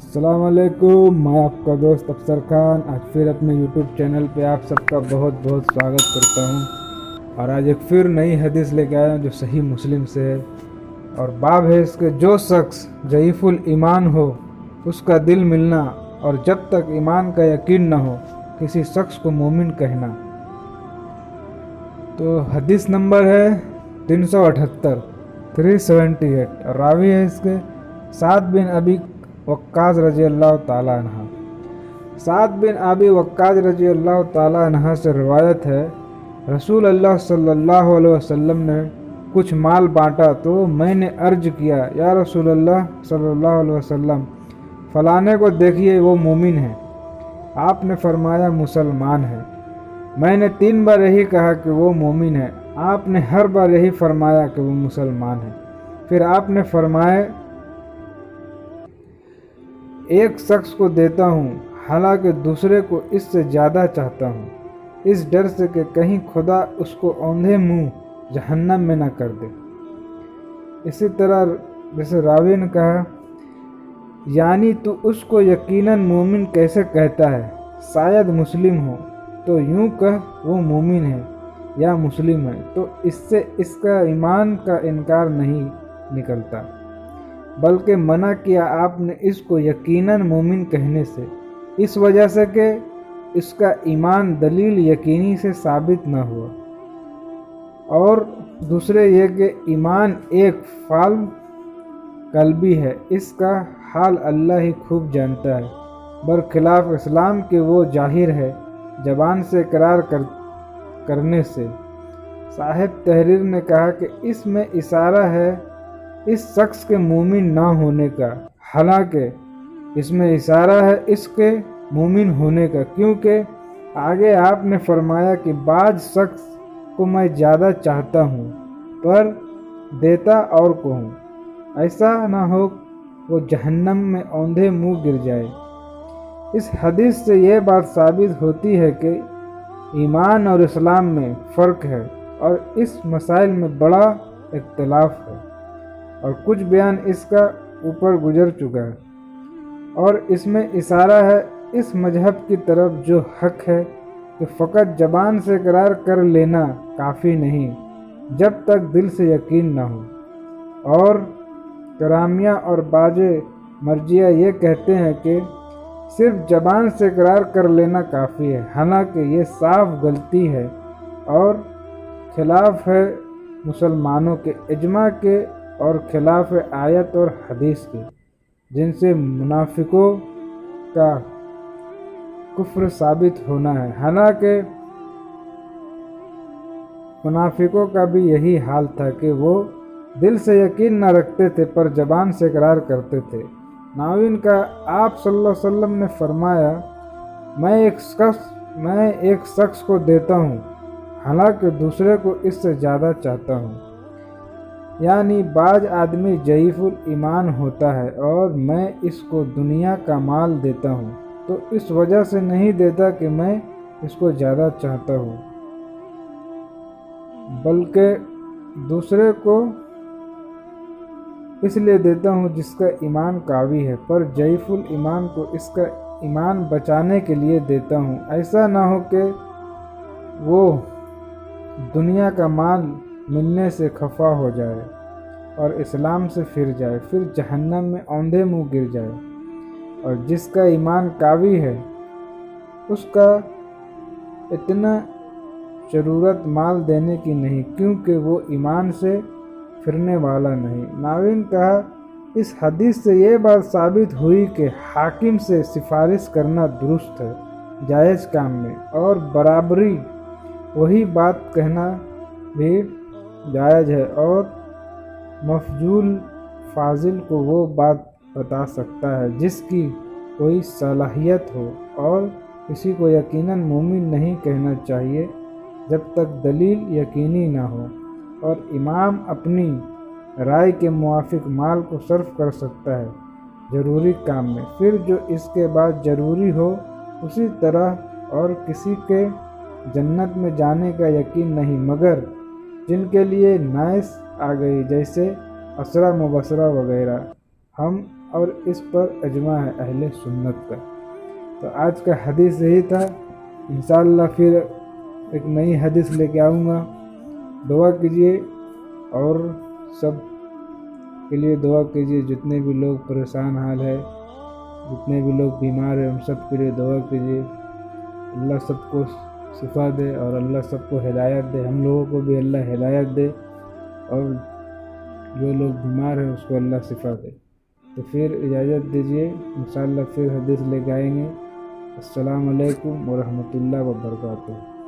السلام علیکم، میں آپ کا دوست افسر خان آج پھر اپنے یوٹیوب چینل پہ آپ سب کا بہت بہت سواگت کرتا ہوں۔ اور آج ایک پھر نئی حدیث لے کے آیا ہوں جو صحیح مسلم سے ہے، اور باب ہے اس کے: جو شخص ضعیف الایمان ہو اس کا دل ملنا اور جب تک ایمان کا یقین نہ ہو کسی شخص کو مومن کہنا۔ تو حدیث نمبر ہے 378 378، اور راوی ہے اس کے سعد بن ابی وقاص رضی اللہ تعالیٰ عنہ۔ سعد بن ابی وقاص رضی اللہ تعالیٰ عنہ سے روایت ہے، رسول اللہ صلی اللہ علیہ وسلم نے کچھ مال بانٹا تو میں نے عرض کیا، یا رسول اللہ صلی اللہ علیہ وسلم، فلانے کو دیکھیے وہ مومن ہے۔ آپ نے فرمایا مسلمان ہے۔ میں نے 3 بار یہی کہا کہ وہ مومن ہے۔ آپ نے ہر بار یہی فرمایا کہ وہ مسلمان ہے۔ پھر آپ نے فرمایا، ایک شخص کو دیتا ہوں حالانکہ دوسرے کو اس سے زیادہ چاہتا ہوں، اس ڈر سے کہ کہیں خدا اس کو اوندھے منہ جہنم میں نہ کر دے۔ اسی طرح جیسے راوی نے کہا، یعنی تو اس کو یقیناً مومن کیسے کہتا ہے؟ شاید مسلم ہو تو یوں کہ وہ مومن ہے یا مسلم ہے، تو اس سے اس کا ایمان کا انکار نہیں نکلتا، بلکہ منع کیا آپ نے اس کو یقیناً مومن کہنے سے، اس وجہ سے کہ اس کا ایمان دلیل یقینی سے ثابت نہ ہوا، اور دوسرے یہ کہ ایمان ایک فعل قلبی ہے، اس کا حال اللہ ہی خوب جانتا ہے، برخلاف اسلام کے وہ ظاہر ہے زبان سے اقرار کرنے سے۔ صاحب تحریر نے کہا کہ اس میں اشارہ ہے اس شخص کے مومن نہ ہونے کا، حالانکہ اس میں اشارہ ہے اس کے مومن ہونے کا، کیونکہ آگے آپ نے فرمایا کہ بعض شخص کو میں زیادہ چاہتا ہوں پر دیتا اور کو ہوں، ایسا نہ ہو وہ جہنم میں اوندھے منہ گر جائے۔ اس حدیث سے یہ بات ثابت ہوتی ہے کہ ایمان اور اسلام میں فرق ہے اور اس مسائل میں بڑا اختلاف ہے، اور کچھ بیان اس کا اوپر گزر چکا ہے، اور اس میں اشارہ ہے اس مذہب کی طرف جو حق ہے کہ فقط زبان سے اقرار کر لینا کافی نہیں جب تک دل سے یقین نہ ہو۔ اور کرامیہ اور باز مرجیہ یہ کہتے ہیں کہ صرف زبان سے اقرار کر لینا کافی ہے، حالانکہ یہ صاف غلطی ہے اور خلاف ہے مسلمانوں کے اجماع کے اور خلاف آیت اور حدیث کے، جن سے منافقوں کا کفر ثابت ہونا ہے۔ حالانکہ منافقوں کا بھی یہی حال تھا کہ وہ دل سے یقین نہ رکھتے تھے پر زبان سے اقرار کرتے تھے۔ ناظرین کا آپ صلی اللہ علیہ وسلم نے فرمایا، میں ایک شخص کو دیتا ہوں حالانکہ دوسرے کو اس سے زیادہ چاہتا ہوں، یعنی بعض آدمی ضعیف الایمان ہوتا ہے اور میں اس کو دنیا کا مال دیتا ہوں تو اس وجہ سے نہیں دیتا کہ میں اس کو زیادہ چاہتا ہوں، بلکہ دوسرے کو اس لیے دیتا ہوں جس کا ایمان قوی ہے، پر ضعیف الایمان کو اس کا ایمان بچانے کے لیے دیتا ہوں، ایسا نہ ہو کہ وہ دنیا کا مال ملنے سے خفا ہو جائے اور اسلام سے پھر جائے، پھر جہنم میں اوندھے منہ گر جائے۔ اور جس کا ایمان قوی ہے اس کا اتنا ضرورت مال دینے کی نہیں، کیونکہ وہ ایمان سے پھرنے والا نہیں۔ ناظرین کہا، اس حدیث سے یہ بات ثابت ہوئی کہ حاکم سے سفارش کرنا درست ہے جائز کام میں، اور برابری وہی بات کہنا بھی جائز ہے، اور مفضول فاضل کو وہ بات بتا سکتا ہے جس کی کوئی صلاحیت ہو، اور کسی کو یقیناً مومن نہیں کہنا چاہیے جب تک دلیل یقینی نہ ہو، اور امام اپنی رائے کے موافق مال کو صرف کر سکتا ہے ضروری کام میں، پھر جو اس کے بعد ضروری ہو اسی طرح، اور کسی کے جنت میں جانے کا یقین نہیں مگر جن کے لیے نائس آ گئی، جیسے اسرا مبصرہ وغیرہ۔ ہم اور اس پر اجماع ہے اہل سنت کا۔ تو آج کا حدیث یہی تھا، انشاءاللہ پھر ایک نئی حدیث لے کے آؤں گا۔ دعا کیجیے اور سب کے لیے دعا کیجیے، جتنے بھی لوگ پریشان حال ہے، جتنے بھی لوگ بیمار ہیں، ان سب کے لیے دعا کیجیے۔ اللہ سب کو شفا دے اور اللہ سب کو ہدایت دے، ہم لوگوں کو بھی اللہ ہدایت دے، اور جو لوگ بیمار ہیں اس کو اللہ شفا دے۔ تو پھر اجازت دیجیے، انشاءاللہ پھر حدیث لے کے آئیں گے۔ السلام علیکم ورحمۃ اللہ وبرکاتہ۔